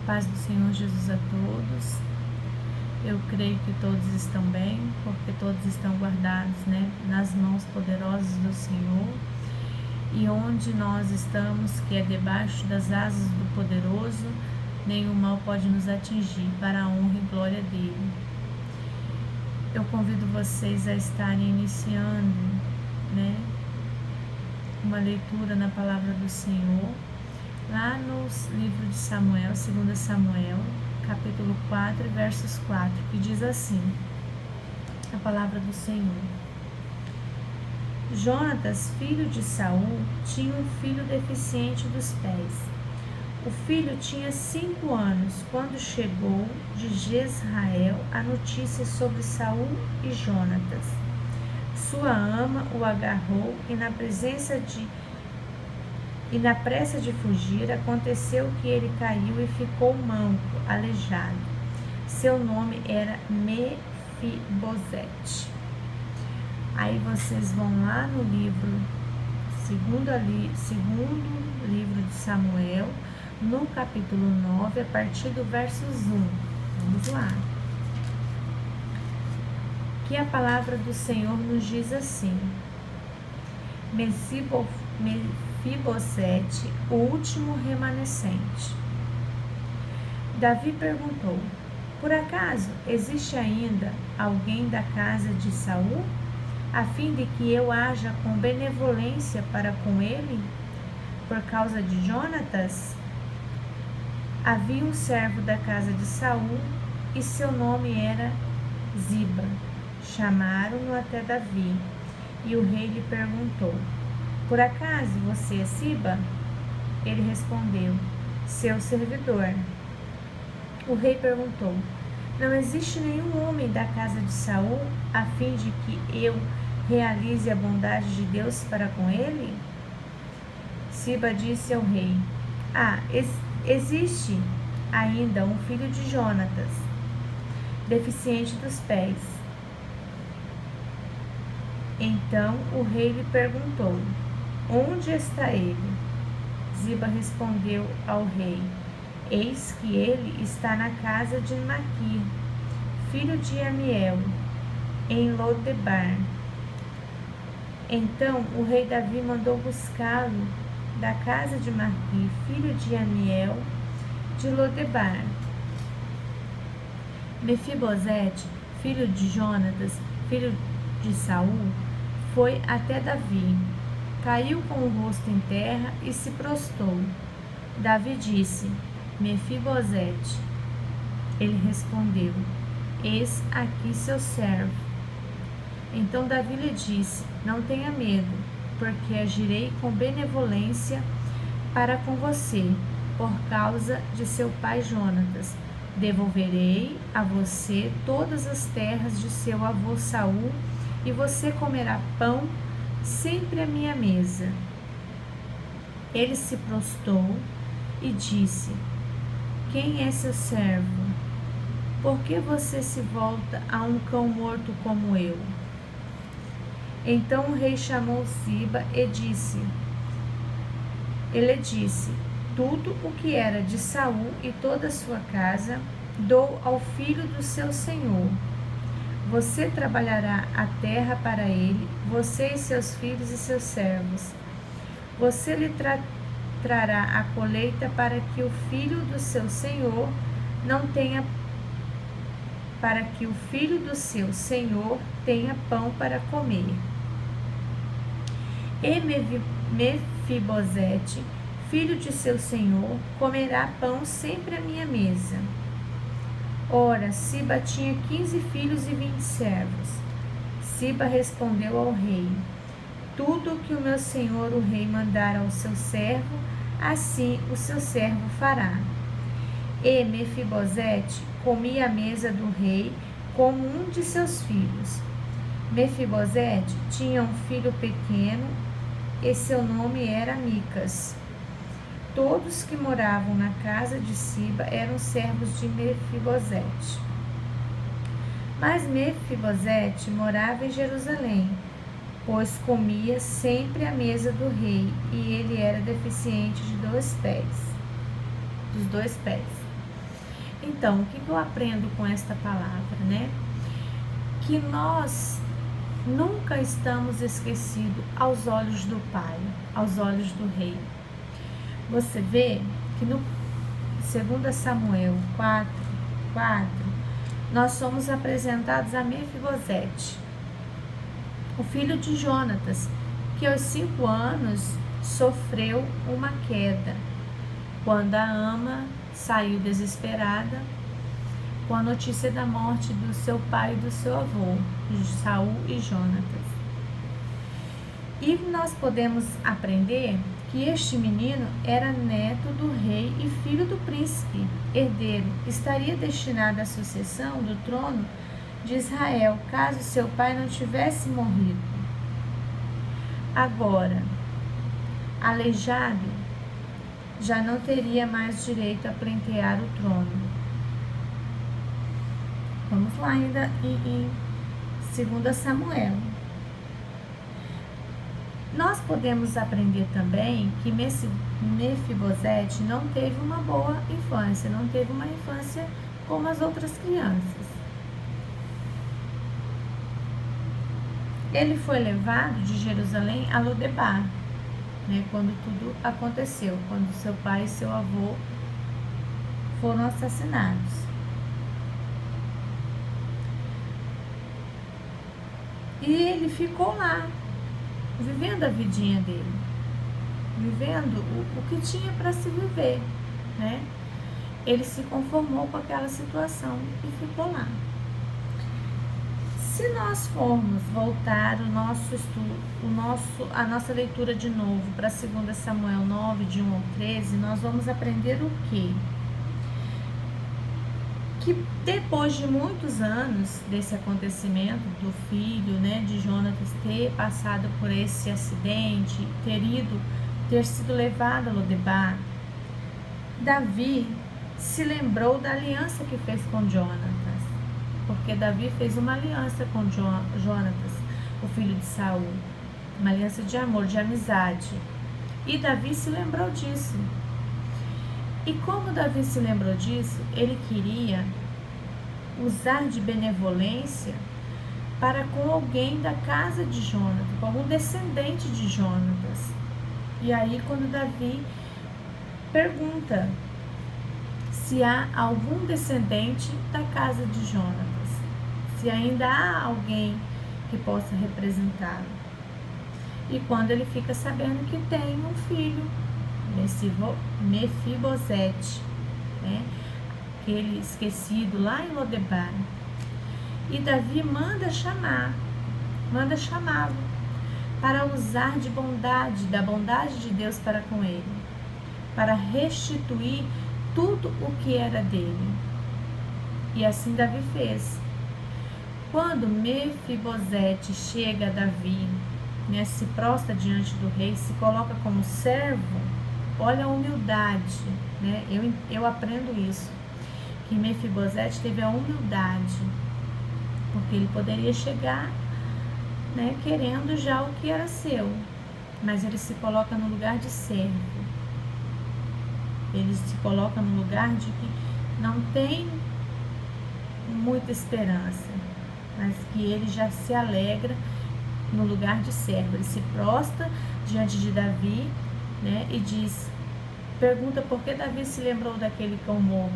paz do Senhor Jesus a todos. Eu creio que todos estão bem, porque todos estão guardados, nas mãos poderosas do Senhor. E onde nós estamos, que é debaixo das asas do poderoso, nenhum mal pode nos atingir, para a honra e glória dele. Eu convido vocês a estarem iniciando, uma leitura na palavra do Senhor, lá no livro de Samuel, 2 Samuel, capítulo 4, versos 4, que diz assim, a palavra do Senhor. Jonatas, filho de Saul, tinha um filho deficiente dos pés. O filho tinha 5 anos, quando chegou de Jezrael a notícia sobre Saul e Jonatas. Sua ama o agarrou e na pressa de fugir, aconteceu que ele caiu e ficou manco, aleijado. Seu nome era Mefibosete. Aí vocês vão lá no segundo livro de Samuel, no capítulo 9, a partir do verso 1. Vamos lá. Que a palavra do Senhor nos diz assim: Mefibosete, o último remanescente. Davi perguntou: por acaso existe ainda alguém da casa de Saul, a fim de que eu haja com benevolência para com ele, por causa de Jonatas? Havia um servo da casa de Saul, e seu nome era Ziba. Chamaram-no até Davi, e o rei lhe perguntou: por acaso você é Ziba? Ele respondeu: seu servidor. O rei perguntou: não existe nenhum homem da casa de Saul, a fim de que eu realize a bondade de Deus para com ele? Ziba disse ao rei: existe ainda um filho de Jonatas, deficiente dos pés. Então o rei lhe perguntou: onde está ele? Ziba respondeu ao rei: eis que ele está na casa de Maquir, filho de Amiel, em Lodebar. Então o rei Davi mandou buscá-lo da casa de Maquir, filho de Amiel, de Lodebar. Mefibosete, filho de Jonatas, filho de Saul, foi até Davi, caiu com o rosto em terra e se prostrou. Davi disse: Mefibosete. Ele respondeu: eis aqui seu servo. Então Davi lhe disse: não tenha medo, porque agirei com benevolência para com você, por causa de seu pai Jonatas. Devolverei a você todas as terras de seu avô Saul, e você comerá pão sempre à minha mesa. Ele se prostrou e disse: quem é seu servo? Por que você se volta a um cão morto como eu? Então o rei chamou Ziba e disse: tudo o que era de Saul e toda a sua casa dou ao filho do seu senhor. Você trabalhará a terra para ele, você e seus filhos e seus servos. Você lhe trará a colheita para que o filho do seu senhor tenha pão para comer. E Mefibosete, filho de seu senhor, comerá pão sempre à minha mesa. Ora, Ziba tinha 15 filhos e 20 servos. Ziba respondeu ao rei: tudo o que o meu senhor o rei mandar ao seu servo, assim o seu servo fará. E Mefibosete comia à mesa do rei como um de seus filhos. Mefibosete tinha um filho pequeno, e seu nome era Micas. Todos que moravam na casa de Ziba eram servos de Mefibosete. Mas Mefibosete morava em Jerusalém, pois comia sempre à mesa do rei, e ele era deficiente dos 2 pés. Então, o que eu aprendo com esta palavra, né? Que nós nunca estamos esquecidos aos olhos do Pai, aos olhos do Rei. Você vê que no 2 Samuel 4, nós somos apresentados a Mefibosete, o filho de Jonatas, que aos 5 anos sofreu uma queda, quando a ama saiu desesperada com a notícia da morte do seu pai e do seu avô, Saul e Jonatas. E nós podemos aprender que este menino era neto do rei e filho do príncipe, herdeiro, estaria destinado à sucessão do trono de Israel, caso seu pai não tivesse morrido. Agora, aleijado, já não teria mais direito a pleitear o trono. Vamos lá ainda em 2 Samuel. Nós podemos aprender também que Mefibosete não teve uma boa infância, não teve uma infância como as outras crianças. Ele foi levado de Jerusalém a Lodebar, né, quando tudo aconteceu, quando seu pai e seu avô foram assassinados. E ele ficou lá, vivendo a vidinha dele, vivendo o que tinha para se viver, né? Ele se conformou com aquela situação e ficou lá. Se nós formos voltar o nosso estudo, a nossa leitura de novo para 2 Samuel 9, de 1 ao 13, nós vamos aprender o quê? Que depois de muitos anos desse acontecimento do filho, né, de Jonatas ter passado por esse acidente, ter sido levado a Lodebar, Davi se lembrou da aliança que fez com Jonatas, porque Davi fez uma aliança com Jonatas, o filho de Saul, uma aliança de amor, de amizade, e Davi se lembrou disso. E como Davi se lembrou disso, ele queria usar de benevolência para com alguém da casa de Jonatas, com algum descendente de Jonatas. E aí, quando Davi pergunta se há algum descendente da casa de Jonatas, se ainda há alguém que possa representá-lo. E quando ele fica sabendo que tem um filho, Mefibosete, né? Aquele esquecido lá em Lodebar. E Davi manda chamá-lo para usar de bondade, da bondade de Deus para com ele, para restituir tudo o que era dele. E assim Davi fez. Quando Mefibosete chega a Davi, né, se prostra diante do rei, se coloca como servo, olha a humildade, né? Eu aprendo isso, que Mefibosete teve a humildade, porque ele poderia chegar, né, querendo já o que era seu, mas ele se coloca no lugar de servo, ele se coloca no lugar de que não tem muita esperança, mas que ele já se alegra no lugar de servo. Ele se prostra diante de Davi, né, e pergunta por que Davi se lembrou daquele cão morto.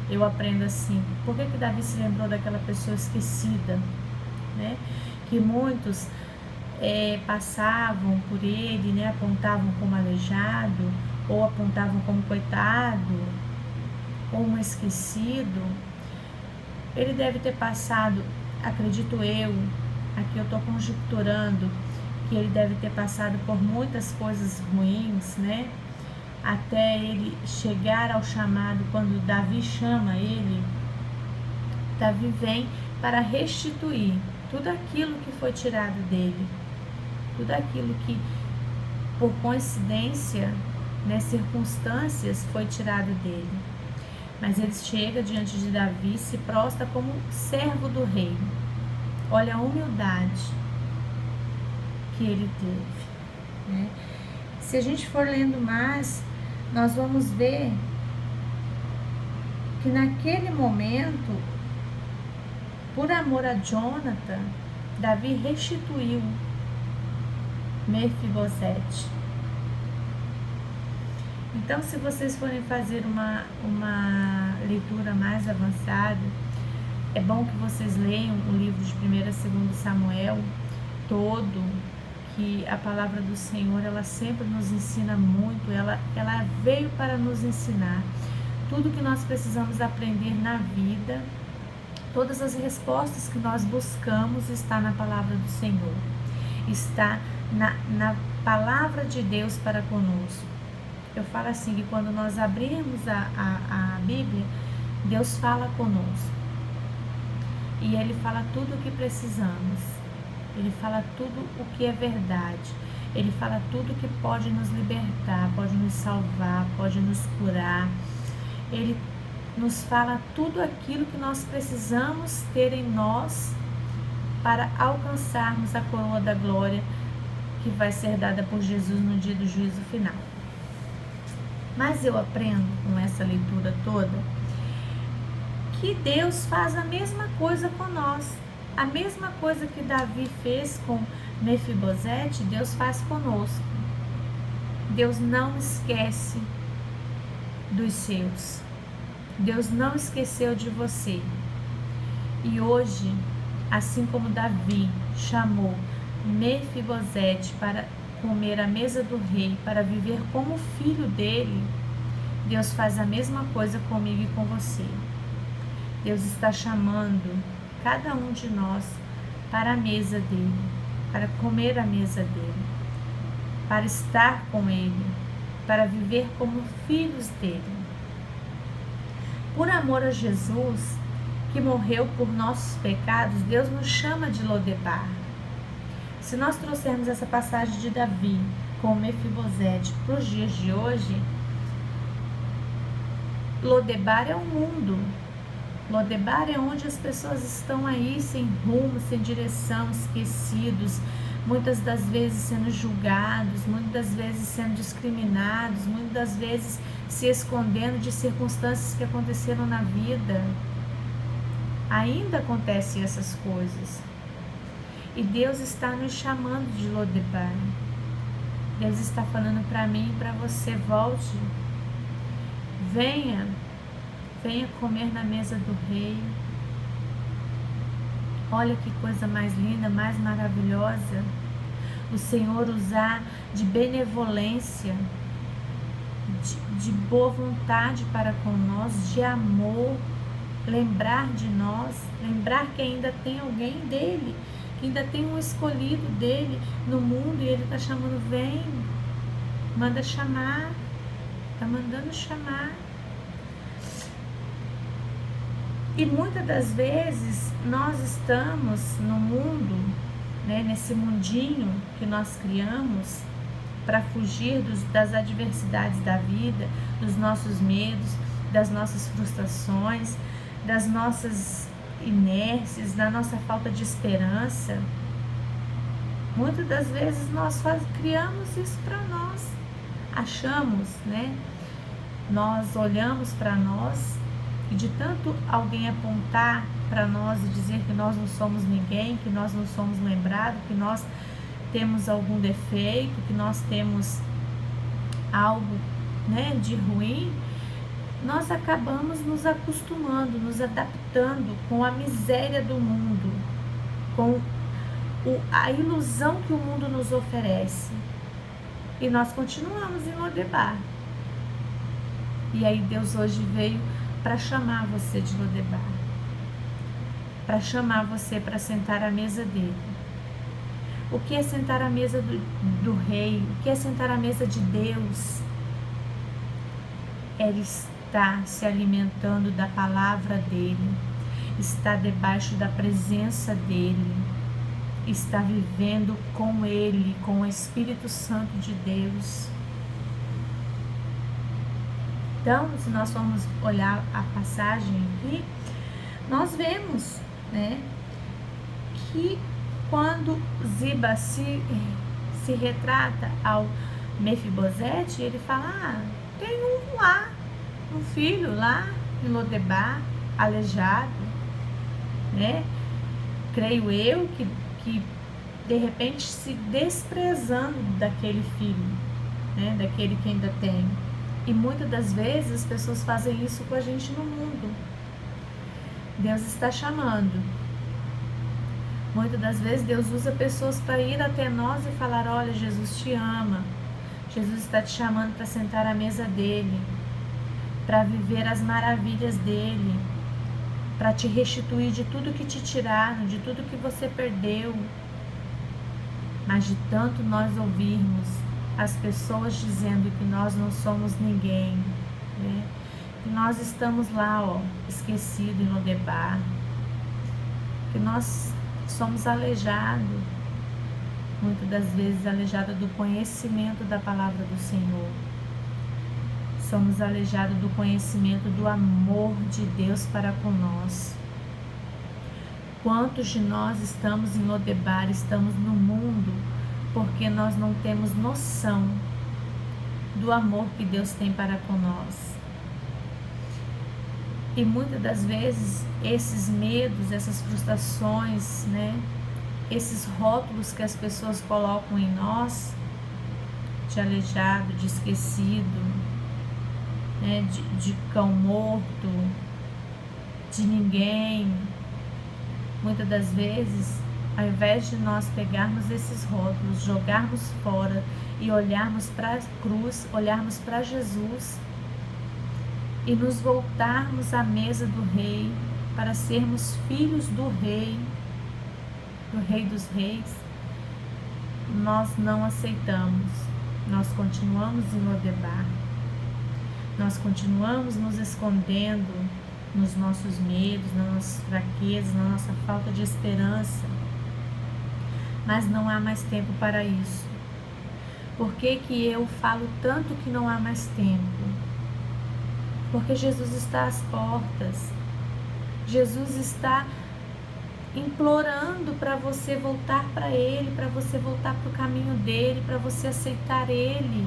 Eu aprendo assim, por que Davi se lembrou daquela pessoa esquecida, né, que muitos passavam por ele, né, apontavam como aleijado, ou apontavam como coitado, ou um esquecido. Ele deve ter passado, acredito eu, aqui eu estou conjecturando, que ele deve ter passado por muitas coisas ruins, né? Até ele chegar ao chamado, quando Davi chama ele, Davi vem para restituir tudo aquilo que foi tirado dele, tudo aquilo que, por coincidência, né, circunstâncias, foi tirado dele. Mas ele chega diante de Davi, se prostra como servo do rei. Olha a humildade que ele teve, né? Se a gente for lendo mais, nós vamos ver que naquele momento, por amor a Jonathan, Davi restituiu Mefibosete. Então, se vocês forem fazer uma leitura mais avançada, é bom que vocês leiam o livro de 1º e 2º Samuel todo, que a palavra do Senhor, ela sempre nos ensina muito, ela veio para nos ensinar tudo que nós precisamos aprender na vida. Todas as respostas que nós buscamos está na palavra do Senhor, está na palavra de Deus para conosco. Eu falo assim, que quando nós abrirmos a Bíblia, Deus fala conosco. E Ele fala tudo o que precisamos. Ele fala tudo o que é verdade. Ele fala tudo que pode nos libertar, pode nos salvar, pode nos curar. Ele nos fala tudo aquilo que nós precisamos ter em nós para alcançarmos a coroa da glória que vai ser dada por Jesus no dia do juízo final. Mas eu aprendo com essa leitura toda que Deus faz a mesma coisa com nós. A mesma coisa que Davi fez com Mefibosete, Deus faz conosco. Deus não esquece dos seus. Deus não esqueceu de você. E hoje, assim como Davi chamou Mefibosete para comer à mesa do rei, para viver como filho dele, Deus faz a mesma coisa comigo e com você. Deus está chamando cada um de nós para a mesa dele, para comer à mesa dele, para estar com ele, para viver como filhos dele. Por amor a Jesus, que morreu por nossos pecados, Deus nos chama de Lodebar. Se nós trouxermos essa passagem de Davi com Mefibosete para os dias de hoje, Lodebar é o mundo. Lodebar é onde as pessoas estão aí sem rumo, sem direção, esquecidos, muitas das vezes sendo julgados, muitas das vezes sendo discriminados, muitas das vezes se escondendo de circunstâncias que aconteceram na vida. Ainda acontecem essas coisas. E Deus está nos chamando de Lodebar. Deus está falando para mim e para você: volte, venha comer na mesa do rei. Olha que coisa mais linda, mais maravilhosa. O Senhor usar de benevolência, de boa vontade para com nós, de amor, lembrar de nós, lembrar que ainda tem alguém dele, que ainda tem um escolhido dele no mundo, e ele está chamando: vem, manda chamar, está mandando chamar. E muitas das vezes nós estamos no mundo, né, nesse mundinho que nós criamos para fugir das adversidades da vida, dos nossos medos, das nossas frustrações, das nossas inércias, da nossa falta de esperança. Muitas das vezes nós criamos isso para nós. Achamos, né? Nós olhamos para nós e de tanto alguém apontar para nós e dizer que nós não somos ninguém, que nós não somos lembrados, que nós temos algum defeito, que nós temos algo, né, de ruim, nós acabamos nos acostumando, nos adaptando com a miséria do mundo, com a ilusão que o mundo nos oferece. E nós continuamos em Lodebar. E aí Deus hoje veio para chamar você de Lodebar, para chamar você para sentar à mesa dele. O que é sentar à mesa do rei? O que é sentar à mesa de Deus? Ele está se alimentando da palavra dele, está debaixo da presença dele, está vivendo com ele, com o Espírito Santo de Deus. Então, se nós formos olhar a passagem aqui, nós vemos, né, que quando Ziba se retrata ao Mefibosete, ele fala: tem um lá, um filho lá, em Lodebar, aleijado, né? Creio eu que de repente se desprezando daquele filho, né? Daquele que ainda tem. E muitas das vezes as pessoas fazem isso com a gente no mundo. Deus está chamando. Muitas das vezes Deus usa pessoas para ir até nós e falar: olha, Jesus te ama. Jesus está te chamando para sentar à mesa dele, para viver as maravilhas dele, para te restituir de tudo que te tiraram, de tudo que você perdeu. Mas de tanto nós ouvirmos as pessoas dizendo que nós não somos ninguém, né? Que nós estamos lá, esquecidos em Lodebar, que nós somos aleijados, muitas das vezes aleijados do conhecimento da palavra do Senhor. Somos aleijados do conhecimento do amor de Deus para com nós. Quantos de nós estamos em Lodebar, estamos no mundo, porque nós não temos noção do amor que Deus tem para com nós. E muitas das vezes esses medos, essas frustrações, né, esses rótulos que as pessoas colocam em nós, de aleijado, de esquecido, né, de cão morto, de ninguém, muitas das vezes, ao invés de nós pegarmos esses rótulos, jogarmos fora e olharmos para a cruz, olharmos para Jesus e nos voltarmos à mesa do Rei para sermos filhos do Rei dos Reis, nós não aceitamos. Nós continuamos em Lodebar. Nós continuamos nos escondendo nos nossos medos, nas nossas fraquezas, na nossa falta de esperança. Mas não há mais tempo para isso. Por que que eu falo tanto que não há mais tempo? Porque Jesus está às portas. Jesus está implorando para você voltar para Ele, para você voltar para o caminho dEle, para você aceitar Ele.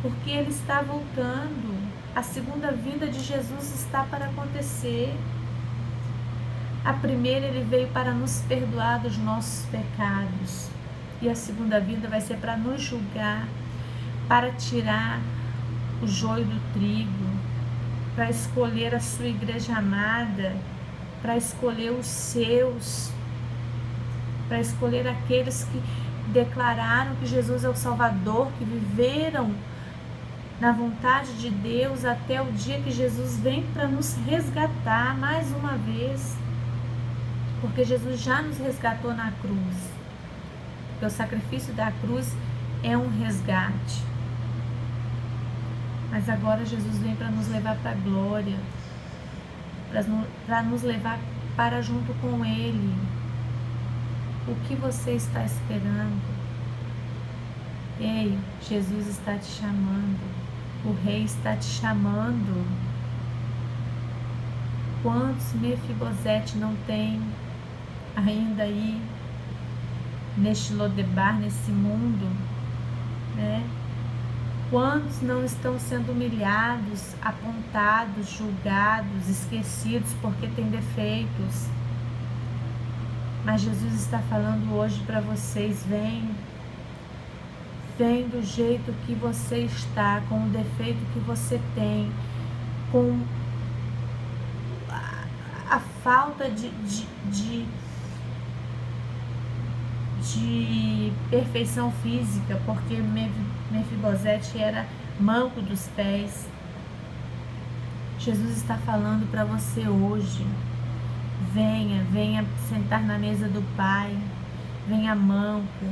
Porque Ele está voltando. A segunda vinda de Jesus está para acontecer. A primeira, Ele veio para nos perdoar dos nossos pecados. E a segunda vinda vai ser para nos julgar, para tirar o joio do trigo, para escolher a sua igreja amada, para escolher os seus, para escolher aqueles que declararam que Jesus é o Salvador, que viveram na vontade de Deus até o dia que Jesus vem para nos resgatar mais uma vez, porque Jesus já nos resgatou na cruz, porque o sacrifício da cruz é um resgate. Mas agora Jesus vem para nos levar para a glória, para nos levar para junto com Ele. O que você está esperando? Ei, Jesus está te chamando. O Rei está te chamando. Quantos Mefibosete não tem ainda aí neste Lodebar, nesse mundo, né? Quantos não estão sendo humilhados, apontados, julgados, esquecidos porque têm defeitos? Mas Jesus está falando hoje para vocês: vem do jeito que você está, com o defeito que você tem, com a falta de perfeição física, porque Mefibosete era manco dos pés. Jesus está falando para você hoje: venha sentar na mesa do Pai, venha manco,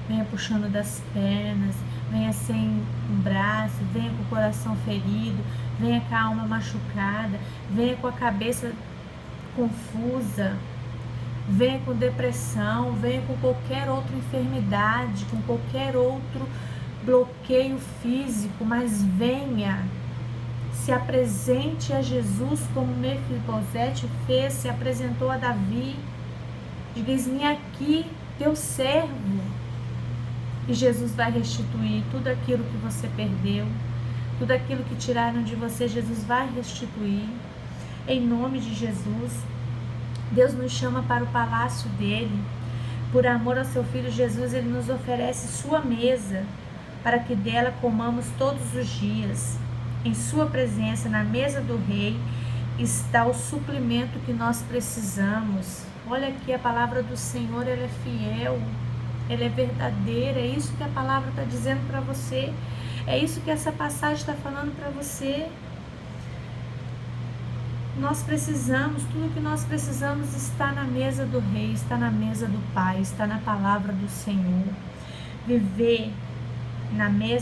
venha puxando das pernas, venha sem um braço, venha com o coração ferido, venha com a alma machucada, venha com a cabeça confusa, venha com depressão, venha com qualquer outra enfermidade, com qualquer outro bloqueio físico, mas venha, se apresente a Jesus como Mefibosete fez, se apresentou a Davi. Diga: eis-me aqui, teu servo. E Jesus vai restituir tudo aquilo que você perdeu, tudo aquilo que tiraram de você, Jesus vai restituir. em nome de Jesus. Deus nos chama para o palácio dele. Por amor ao seu Filho Jesus, ele nos oferece sua mesa, para que dela comamos todos os dias. Em sua presença, na mesa do rei, está o suplemento que nós precisamos. Olha aqui, a palavra do Senhor, ela é fiel, ela é verdadeira. É isso que a palavra está dizendo para você. É isso que essa passagem está falando para você. Nós precisamos, tudo que nós precisamos está na mesa do Rei, está na mesa do Pai, está na palavra do Senhor. Viver na mesa